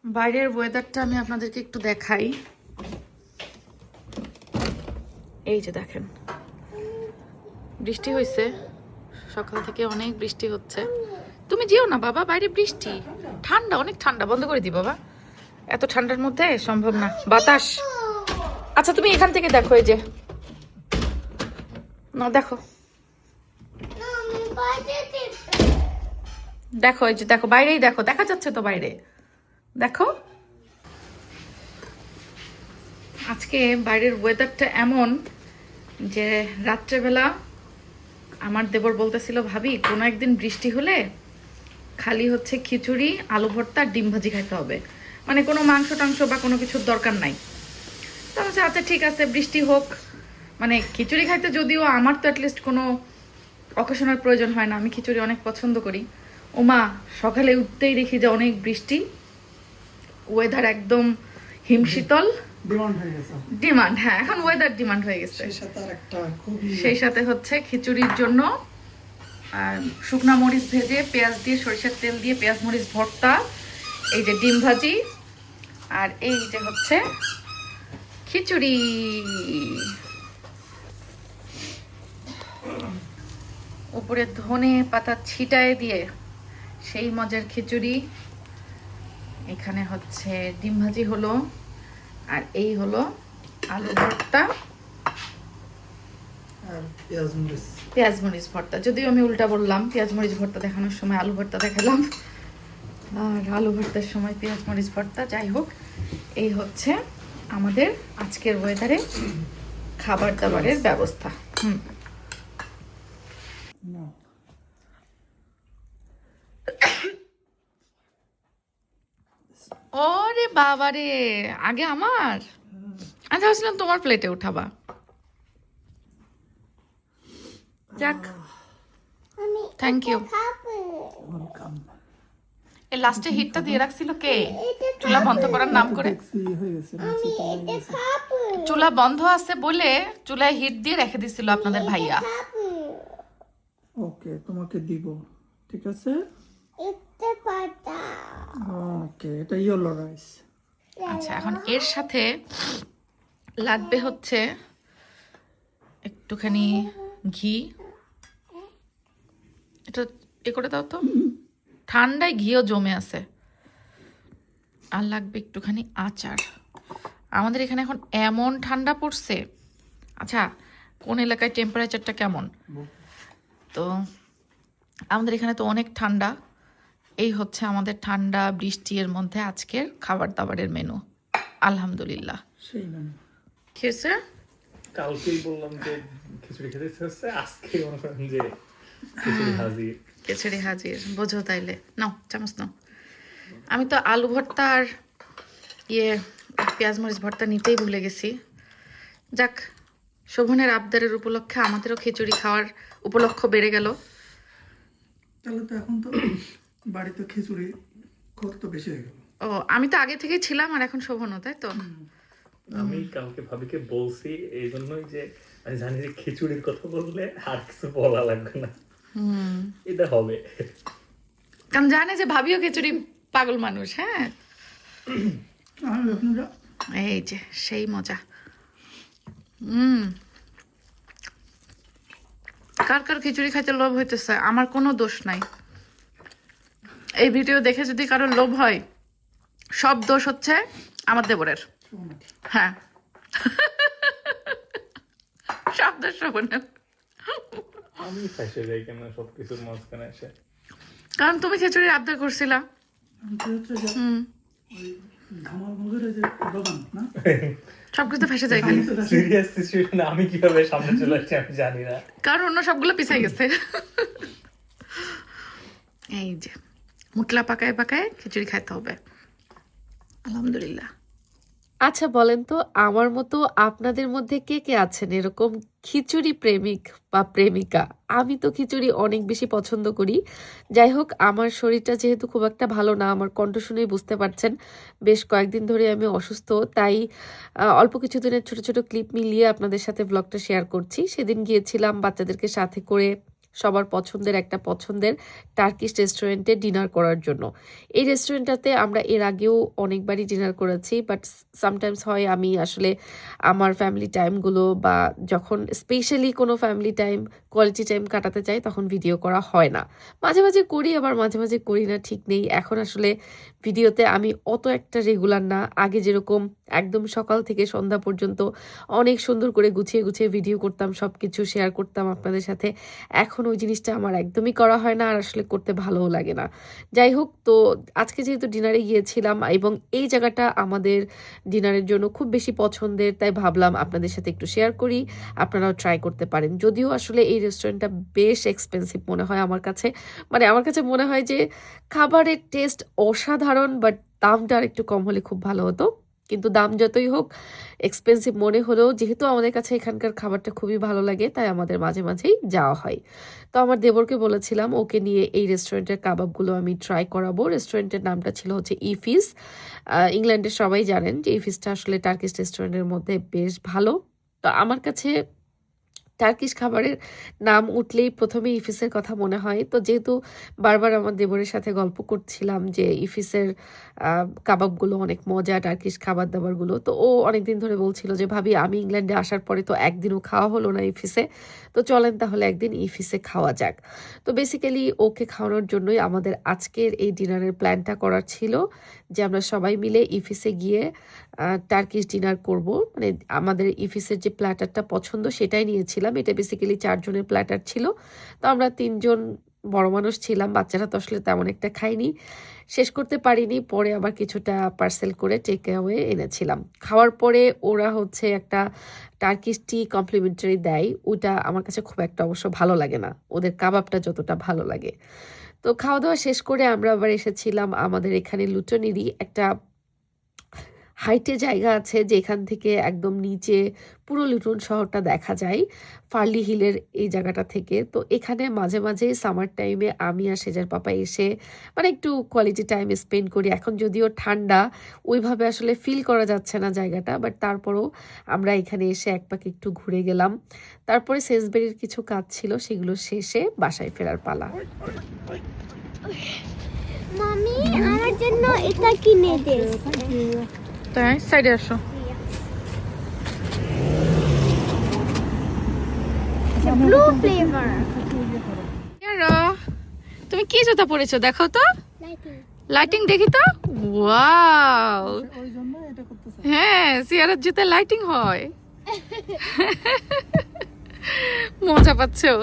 বাইরের ওয়েদারটা আমি আপনাদেরকে একটু দেখাই। এই যে দেখেন, বৃষ্টি হয়েছে সকাল থেকে, অনেক বৃষ্টি হচ্ছে। তুমি যেও না বাবা, বাইরে বৃষ্টি, ঠান্ডা, অনেক ঠান্ডা। বন্ধ করে দি বাবা, এত ঠান্ডার মধ্যে সম্ভব না, বাতাস। আচ্ছা তুমি এখান থেকে দেখো, এই যে না, দেখো দেখো, এই যে দেখো, বাইরেই দেখো, দেখা যাচ্ছে তো বাইরে, দেখো। আজকে বাইরের ওয়েদারটা এমন যে রাত্রেবেলা আমার দেবর বলতেছিল, ভাবি কোনো একদিন বৃষ্টি হলে খালি হচ্ছে খিচুড়ি, আলু ভর্তা, ডিম ভাজি খাইতে হবে, মানে কোনো মাংস টাংস বা কোনো কিছুর দরকার নাই। তো আমি বলছি, আচ্ছা ঠিক আছে, বৃষ্টি হোক। মানে খিচুড়ি খাইতে যদিও আমার তো অ্যাটলিস্ট কোনো অকেশনের প্রয়োজন হয় না, আমি খিচুড়ি অনেক পছন্দ করি। ওমা, সকালে উঠতেই দেখি যে অনেক বৃষ্টি, ওয়েদার একদম হিমশীতল। ডিমান্ড, হ্যাঁ, এখন ওয়েদার ডিমান্ড হয়ে গেছে। সেই সাথে হচ্ছে খিচুড়ির জন্য শুকনা মরিচ ভেজে পেঁয়াজ দিয়ে, সরিষার তেল দিয়ে পেঁয়াজ মরিচ ভর্তা, এই যে ডিম ভাজি, আর এই যে হচ্ছে খিচুড়ি। উপরে ধনে পাতা ছিটায় দিয়ে সেই মজার খিচুড়ি। এখানে হচ্ছে ডিম ভাজি হলো, আর এই হলো আলু ভর্তা আর পেঁয়াজ মরিচ ভর্তা। যদিও আমি উল্টা বললাম, পেঁয়াজ মরিচ ভর্তা দেখানোর সময় আলু ভর্তা দেখালাম, আর আলু ভর্তার সময় পেঁয়াজ মরিচ ভর্তা। যাই হোক, এই হচ্ছে আমাদের আজকের ওয়েদারে খাবার দাবারের ব্যবস্থা। ওরে বাবা রে, আগে আমার, আচ্ছা ভাবছিলাম তোমার প্লেটে উঠাবা। যাক, থ্যাংক ইউ। এই লাস্টে হিটটা দিয়ে রাখছিল কে? চুলা বন্ধ করার নাম করে। চুলা বন্ধ আছে বলে চুলায় হিট দিয়ে রেখে দিছিল আপনাদের ভাইয়া। ওকে, তোমাকে দিব, ঠিক আছে। ওকে, এটা ইয়েলো রাইস। আচ্ছা, এখন এর সাথে লাগবে হচ্ছে একটুখানি ঘি। এটা এ করে দাও তো, ঠান্ডায় ঘিও জমে আছে। আর লাগবে একটুখানি আচার। আমাদের এখানে এখন এমন ঠান্ডা পড়ছে। আচ্ছা, কোন এলাকায় টেম্পারেচারটা কেমন? তো আমাদের এখানে তো অনেক ঠান্ডা। এই হচ্ছে আমাদের ঠান্ডা বৃষ্টি এর মধ্যে আজকের খাবার দাবারের মেনু। আলহামদুলিল্লাহ। সেই মেনু খেয়েছে। কালকেই বললাম যে খিচুড়ি খেতে ইচ্ছে হচ্ছে, আজকে মনে করেন যে খিচুড়ি হাজির। খিচুড়ি হাজির, বোঝো তাইলে। নাও চামচ নাও। আমি তো আলু ভর্তা আর পেঁয়াজ মরিচ ভর্তা নিতেই ভুলে গেছি। যাক, শোভনের আবদারের উপলক্ষে আমাদেরও খিচুড়ি খাওয়ার উপলক্ষ বেড়ে গেল। তাহলে তো এখন তো বাড়িতে খিচুড়ি কত বেশি হয়ে গেল। ও, আমি তো আগে থেকেই ছিলাম, আর এখন শোভনও, তাই তো? আমি কালকে ভাবিকে বলছি এই জন্যই যে আমি জানি যে খিচুড়ির কথা বললে আর কিছু বলা লাগবে না, এটা হবে। কারণ জানে যে ভাবিও খিচুড়ি পাগল মানুষ। হ্যাঁ, এই যে সেই মজা। কার কার খিচুড়ি খাইতে লোভ হইতেছে? আমার কোনো দোষ নাই। এই ভিডিও দেখে যদি কারো লোভ হয়, সব দোষ হচ্ছে আমার দেবরের। হ্যাঁ, সব দোষ শোভনের। আমি ফেসে যাই কেন সবকিছুর মাঝখানে এসে? কারণ তুমি খিচুড়ির আবদার করছিলা। সবকিছু ফেসে যায় খালি। সিরিয়াস সিচুয়েশনে আমি কিভাবে সামনে চলে আসছি আমি জানি না, কারণ অন্য সবগুলো পিছাই গেছে। এই যে মুটলা পাকায় পাকায় খিচুড়ি খাইতে হবে। আলহামদুলিল্লাহ। আচ্ছা বলেন তো, আমার মতো আপনাদের মধ্যে কে কে আছেন এরকম খিচুড়ি প্রেমিক বা প্রেমিকা? আমি তো খিচুড়ি অনেক বেশি পছন্দ করি। যাই হোক, আমার শরীরটা যেহেতু খুব একটা ভালো না, আমার কণ্ঠ শুনেই বুঝতে পারছেন বেশ কয়েকদিন ধরে আমি অসুস্থ, তাই অল্প কিছু দিনের ছোট ছোট ক্লিপ মিলিয়ে আপনাদের সাথে ব্লগটা শেয়ার করছি। সেদিন গিয়েছিলাম বাচ্চাদেরকে সাথে করে সবার পছন্দের একটা পছন্দের টার্কিশ রেস্টুরেন্টে ডিনার করার জন্য। এই রেস্টুরেন্টটাতে আমরা এর আগেও অনেকবারই ডিনার করেছি, বাট সামটাইমস হয় আমি আসলে আমার ফ্যামিলি টাইমগুলো বা যখন স্পেশালি কোনো ফ্যামিলি টাইম কোয়ালিটি টাইম কাটাতে চাই তখন ভিডিও করা হয় না। মাঝে মাঝে করি, আবার মাঝে মাঝে করি না, ঠিক নেই। এখন আসলে ভিডিওতে আমি অত একটা রেগুলার না। আগে যেরকম একদম সকাল থেকে সন্ধ্যা পর্যন্ত অনেক সুন্দর করে গুছিয়ে গুছিয়ে ভিডিও করতাম, সব কিছু শেয়ার করতাম আপনাদের সাথে, এখন ওই জিনিসটা আমার একদমই করা হয় না, আর আসলে করতে ভালোও লাগে না। যাই হোক, তো আজকে যেহেতু ডিনারে গিয়েছিলাম এবং এই জায়গাটা আমাদের ডিনারের জন্য খুব বেশি পছন্দের, তাই ভাবলাম আপনাদের সাথে একটু শেয়ার করি, আপনারাও ট্রাই করতে পারেন। যদিও আসলে এই রেস্টুরেন্টটা বেশ এক্সপেন্সিভ মনে হয় আমার কাছে, মানে আমার কাছে মনে হয় যে খাবারের টেস্ট অসাধারণ, বাট দামটা আর একটু কম হলে খুব ভালো হতো। কিন্তু দাম যতই হোক, এক্সপেন্সিভ মনে হলেও যেহেতু আমাদের কাছে এখানকার খাবারটা খুবই ভালো লাগে, তাই আমাদের মাঝে মাঝেই যাওয়া হয়। তো আমার দেবরকে বলেছিলাম ওকে নিয়ে এই রেস্টুরেন্টের কাবাবগুলো আমি ট্রাই করাবো। রেস্টুরেন্টের নামটা ছিল হচ্ছে ইফিস। ইংল্যান্ডের সবাই জানেন যে ইফিসটা আসলে টার্কিশ রেস্টুরেন্টের মধ্যে বেশ ভালো। তো আমার কাছে টার্কিশ খাবারের নাম উঠলেই প্রথমে ইফিসের কথা মনে হয়। তো যেহেতু বারবার আমার দেবরের সাথে গল্প করছিলাম যে ইফিসের কাবাবগুলো অনেক মজা, টার্কিশ খাবার দাবারগুলো, তো ও অনেকদিন ধরে বলছিল যে ভাবি আমি ইংল্যান্ডে আসার পরে তো একদিনও খাওয়া হলো না ইফিসে, তো চলেন তাহলে একদিন ইফিসে খাওয়া যাক। তো বেসিক্যালি ওকে খাওয়ানোর জন্যই আমাদের আজকের এই ডিনারের প্ল্যানটা করার ছিল, যে আমরা সবাই মিলে ইফিসে গিয়ে টার্কিশ ডিনার করব। মানে আমাদের ইফিসের যে প্ল্যাটারটা পছন্দ সেটাই নিয়েছিলাম। এটা বেসিক্যালি 4 জনের প্ল্যাটার ছিল, তো আমরা 3 জন বড় মানুষ ছিলাম, বাচ্চারা তো আসলে তেমন একটা খাইনি, শেষ করতে পারিনি। পরে আবার কিছুটা পার্সেল করে টেক অ্যাওয়ে এনেছিলাম। খাওয়ার পরে ওরা হচ্ছে একটা টার্কিশ টি কমপ্লিমেন্টারি দেয়, ওটা আমার কাছে খুব একটা অবশ্য ভালো লাগে না, ওদের কাবাবটা যতটা ভালো লাগে। তো খাওয়া দাওয়া শেষ করে আমরা আবার এসেছিলাম আমাদের এখানে লুটনেরই একটা হাইটে জায়গা আছে, যেখান থেকে একদম নিচে পুরো লুটন শহরটা দেখা যায় ফার্লি হিলের এই জায়গাটা থেকে। তো এখানে মাঝে মাঝে সামার টাইমে আমি আর সেজার পাপা এসে মানে একটু কোয়ালিটি টাইম স্পেন্ড করি। এখন যদিও ঠান্ডা, ওইভাবে আসলে ফিল করা যাচ্ছে না জায়গাটা, বাট তারপরেও আমরা এখানে এসে এক পাকে একটু ঘুরে গেলাম। তারপরে সেন্সবেরির কিছু কাজ ছিল, সেগুলো শেষে বাসায় ফেরার পালা। মামি আমার জন্য এটা কিনে দে। তাই সাইডে আসো। Blue flavour. ইয়ারা, তুমি কি জুতা পরেছো দেখাও তো, লাইটিং দেখি তো। ওয়াও, ওই জন্য এটা করতেছে। হ্যাঁ সিয়ারার জুতে লাইটিং হয়। মজা পাচ্ছো?